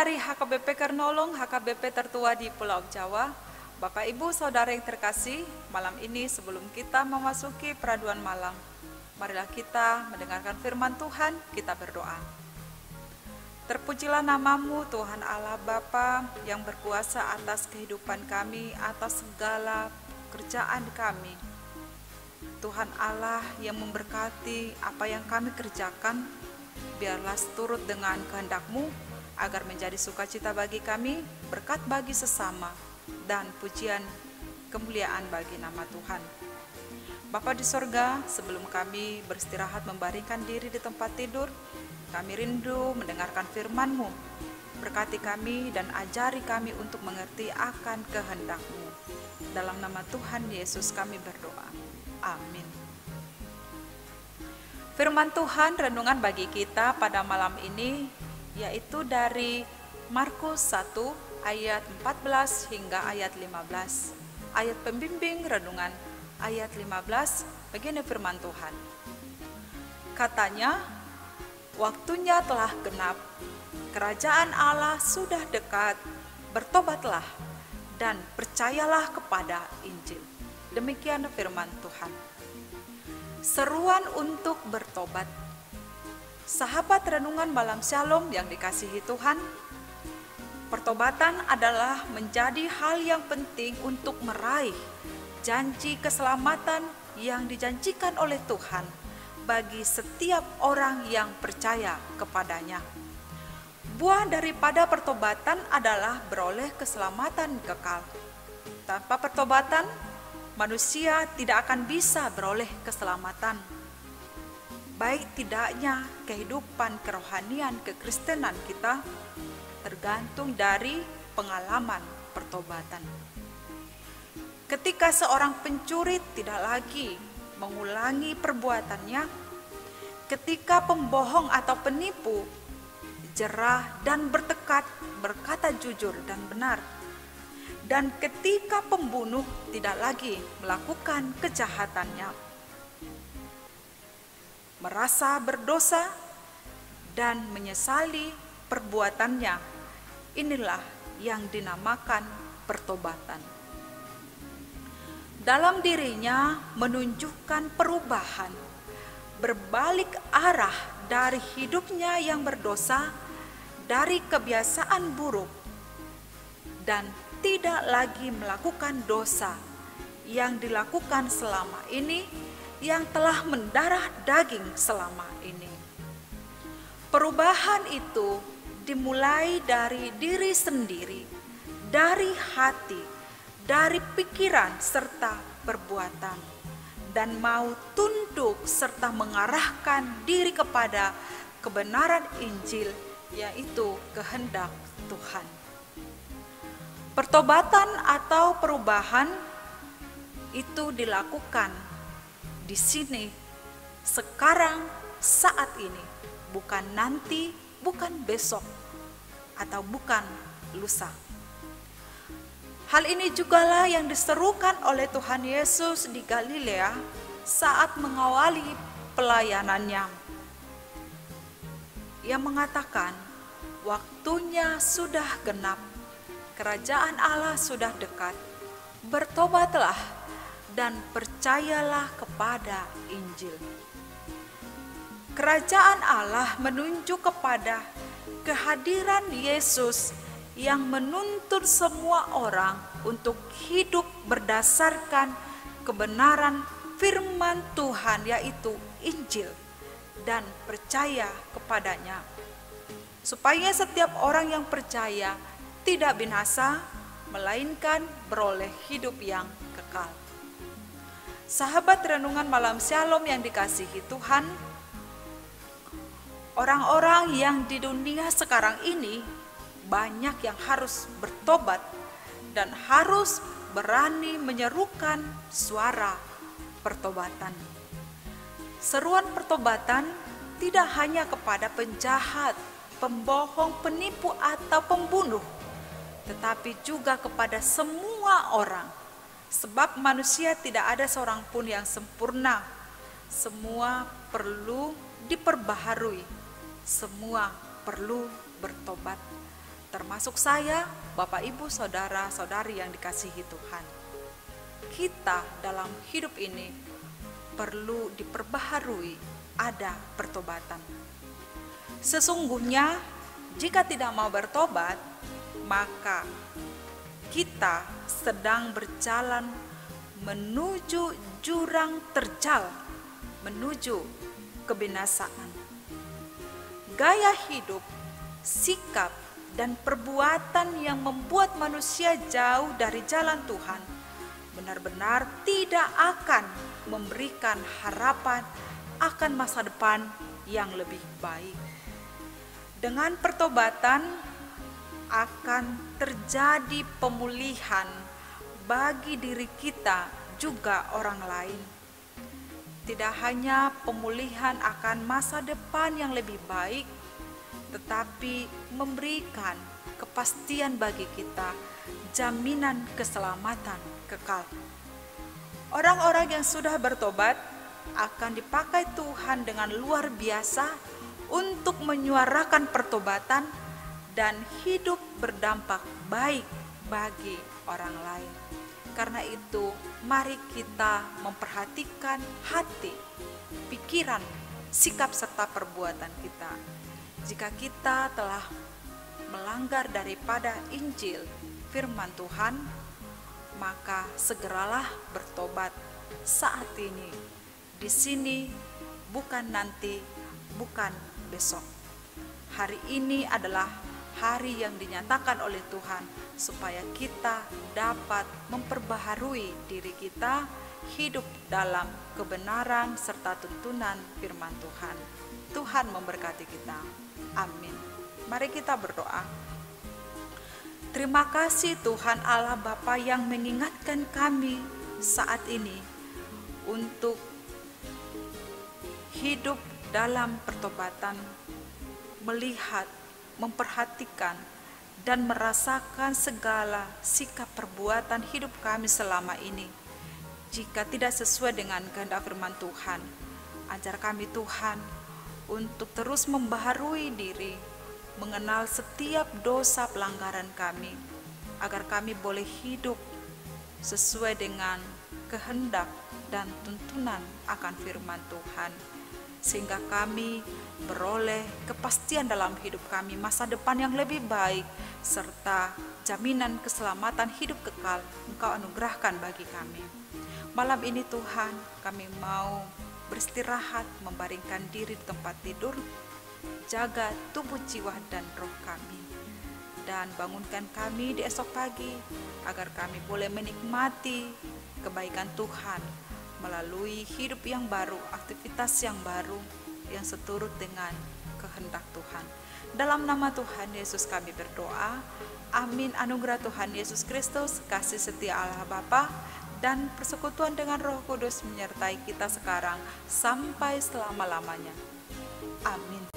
dari HKBP Kernolong, HKBP tertua di Pulau Jawa. Bapak Ibu Saudara yang terkasih, malam ini sebelum kita memasuki peraduan malam, marilah kita mendengarkan firman Tuhan, kita berdoa. Terpujilah namamu Tuhan Allah Bapa yang berkuasa atas kehidupan kami, atas segala kerjaan kami. Tuhan Allah yang memberkati apa yang kami kerjakan, biarlah turut dengan kehendak-Mu agar menjadi sukacita bagi kami, berkat bagi sesama, dan pujian kemuliaan bagi nama Tuhan. Bapa di sorga, sebelum kami beristirahat membaringkan diri di tempat tidur, kami rindu mendengarkan firman-Mu. Berkati kami dan ajari kami untuk mengerti akan kehendak-Mu. Dalam nama Tuhan Yesus kami berdoa. Amin. Firman Tuhan renungan bagi kita pada malam ini yaitu dari Markus 1 ayat 14 hingga ayat 15. Ayat pembimbing renungan ayat 15, begini firman Tuhan. Katanya, waktunya telah genap, kerajaan Allah sudah dekat, bertobatlah dan percayalah kepada Injil. Demikian firman Tuhan. Seruan untuk bertobat. Sahabat renungan malam Shalom yang dikasihi Tuhan, pertobatan adalah menjadi hal yang penting untuk meraih janji keselamatan yang dijanjikan oleh Tuhan bagi setiap orang yang percaya kepadanya. Buah daripada pertobatan adalah beroleh keselamatan kekal. Tanpa pertobatan, manusia tidak akan bisa beroleh keselamatan. Baik tidaknya kehidupan kerohanian kekristenan kita tergantung dari pengalaman pertobatan. Ketika seorang pencuri tidak lagi mengulangi perbuatannya, ketika pembohong atau penipu jerah dan bertekad berkata jujur dan benar, dan ketika pembunuh tidak lagi melakukan kejahatannya, merasa berdosa dan menyesali perbuatannya, inilah yang dinamakan pertobatan. Dalam dirinya menunjukkan perubahan, berbalik arah dari hidupnya yang berdosa, dari kebiasaan buruk, dan tidak lagi melakukan dosa yang dilakukan selama ini, yang telah mendarah daging selama ini. Perubahan itu dimulai dari diri sendiri, dari hati, dari pikiran serta perbuatan, dan mau tunduk serta mengarahkan diri kepada kebenaran Injil, yaitu kehendak Tuhan. Pertobatan atau perubahan itu dilakukan di sini, sekarang, saat ini, bukan nanti, bukan besok, atau bukan lusa. Hal ini jugalah yang diserukan oleh Tuhan Yesus di Galilea saat mengawali pelayanannya. Ia mengatakan, waktunya sudah genap, kerajaan Allah sudah dekat, bertobatlah dan percayalah kepada Injil. Kerajaan Allah menunjuk kepada kehadiran Yesus yang menuntun semua orang untuk hidup berdasarkan kebenaran firman Tuhan, yaitu Injil, dan percaya kepadanya, supaya setiap orang yang percaya tidak binasa, melainkan beroleh hidup yang kekal. Sahabat renungan malam Shalom yang dikasihi Tuhan, orang-orang yang di dunia sekarang ini banyak yang harus bertobat dan harus berani menyerukan suara pertobatan. Seruan pertobatan tidak hanya kepada penjahat, pembohong, penipu, atau pembunuh, tetapi juga kepada semua orang. Sebab manusia tidak ada seorang pun yang sempurna. Semua perlu diperbaharui. Semua perlu bertobat. termasuk saya, Bapak, Ibu, Saudara, Saudari yang dikasihi Tuhan. Kita dalam hidup ini perlu diperbaharui, ada pertobatan. Sesungguhnya jika tidak mau bertobat, maka kita sedang berjalan menuju jurang terjal, menuju kebinasaan. Gaya hidup, sikap, dan perbuatan yang membuat manusia jauh dari jalan Tuhan benar-benar tidak akan memberikan harapan akan masa depan yang lebih baik. Dengan pertobatan akan terjadi pemulihan bagi diri kita juga orang lain. Tidak hanya pemulihan akan masa depan yang lebih baik, tetapi memberikan kepastian bagi kita, jaminan keselamatan kekal. Orang-orang yang sudah bertobat akan dipakai Tuhan dengan luar biasa untuk menyuarakan pertobatan dan hidup berdampak baik bagi orang lain. Karena itu, mari kita memperhatikan hati, pikiran, sikap serta perbuatan kita. Jika kita telah melanggar daripada Injil firman Tuhan, maka segeralah bertobat saat ini, di sini, bukan nanti, bukan besok. Hari ini adalah hari yang dinyatakan oleh Tuhan supaya kita dapat memperbaharui diri kita, hidup dalam kebenaran serta tuntunan firman Tuhan. Tuhan memberkati kita. Amin. Mari kita berdoa. Terima kasih Tuhan Allah Bapa yang mengingatkan kami saat ini untuk hidup dalam pertobatan, melihat, memperhatikan, dan merasakan segala sikap perbuatan hidup kami selama ini. Jika tidak sesuai dengan kehendak firman Tuhan, ajar kami Tuhan untuk terus membaharui diri, mengenal setiap dosa pelanggaran kami, agar kami boleh hidup sesuai dengan kehendak dan tuntunan akan firman Tuhan, sehingga kami beroleh kepastian dalam hidup kami, masa depan yang lebih baik, serta jaminan keselamatan hidup kekal Engkau anugerahkan bagi kami. Malam ini Tuhan, kami mau beristirahat, membaringkan diri di tempat tidur. Jaga tubuh, jiwa, dan roh kami, dan bangunkan kami di esok pagi agar kami boleh menikmati kebaikan Tuhan melalui hidup yang baru, aktivitas yang baru yang seturut dengan kehendak Tuhan. Dalam nama Tuhan Yesus kami berdoa. Amin. Anugerah Tuhan Yesus Kristus, kasih setia Allah Bapa, dan persekutuan dengan Roh Kudus menyertai kita sekarang sampai selama-lamanya. Amin.